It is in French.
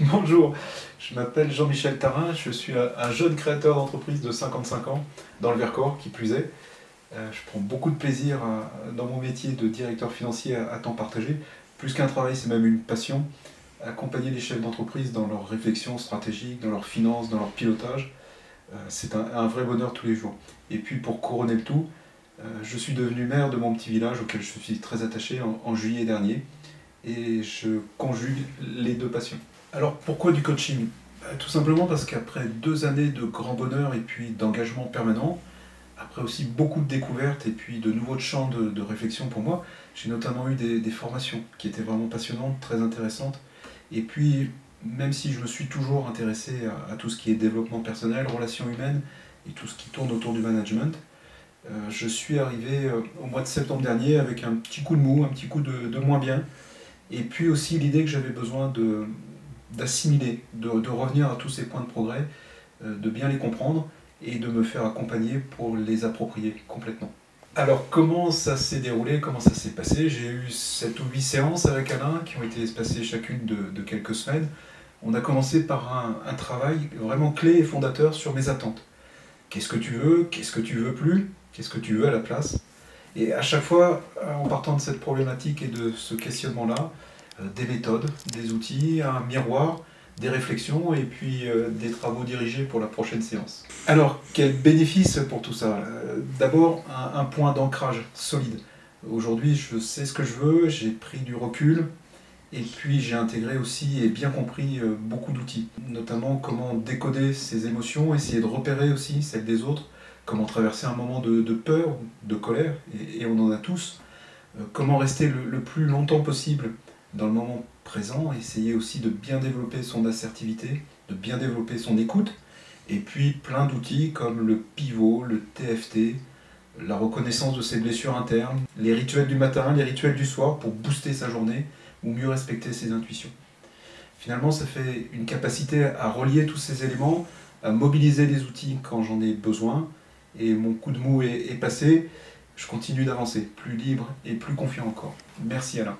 Bonjour, je m'appelle Jean-Michel Tarin, je suis un jeune créateur d'entreprise de 55 ans, dans le Vercors, qui plus est. Je prends beaucoup de plaisir dans mon métier de directeur financier à temps partagé. Plus qu'un travail, c'est même une passion. Accompagner les chefs d'entreprise dans leurs réflexions stratégiques, dans leurs finances, dans leur pilotage, c'est un vrai bonheur tous les jours. Et puis pour couronner le tout, je suis devenu maire de mon petit village auquel je suis très attaché en juillet dernier. Et je conjugue les deux passions. Alors pourquoi du coaching? Tout simplement parce qu'après 2 années de grand bonheur et puis d'engagement permanent, après aussi beaucoup de découvertes et puis de nouveaux champs de réflexion pour moi, j'ai notamment eu des formations qui étaient vraiment passionnantes, très intéressantes. Et puis, même si je me suis toujours intéressé à tout ce qui est développement personnel, relations humaines et tout ce qui tourne autour du management, je suis arrivé au mois de septembre dernier avec un petit coup de mou, un petit coup de moins bien. Et puis aussi l'idée que j'avais besoin d'assimiler, de revenir à tous ces points de progrès, de bien les comprendre et de me faire accompagner pour les approprier complètement. Alors comment ça s'est déroulé, comment ça s'est passé? J'ai eu 7 ou 8 séances avec Alain qui ont été espacées chacune de quelques semaines. On a commencé par un travail vraiment clé et fondateur sur mes attentes. Qu'est-ce que tu veux? Qu'est-ce que tu veux plus? Qu'est-ce que tu veux à la place? Et à chaque fois, en partant de cette problématique et de ce questionnement-là, des méthodes, des outils, un miroir, des réflexions et puis des travaux dirigés pour la prochaine séance. Alors, quel bénéfice pour tout ça? D'abord, un point d'ancrage solide. Aujourd'hui, je sais ce que je veux, j'ai pris du recul et puis j'ai intégré aussi et bien compris beaucoup d'outils, notamment comment décoder ses émotions, essayer de repérer aussi celles des autres, comment traverser un moment de peur, de colère, et on en a tous, comment rester le plus longtemps possible dans le moment présent, essayer aussi de bien développer son assertivité, de bien développer son écoute, et puis plein d'outils comme le pivot, le TFT, la reconnaissance de ses blessures internes, les rituels du matin, les rituels du soir pour booster sa journée ou mieux respecter ses intuitions. Finalement, ça fait une capacité à relier tous ces éléments, à mobiliser les outils quand j'en ai besoin, et mon coup de mou est passé, je continue d'avancer, plus libre et plus confiant encore. Merci Alain.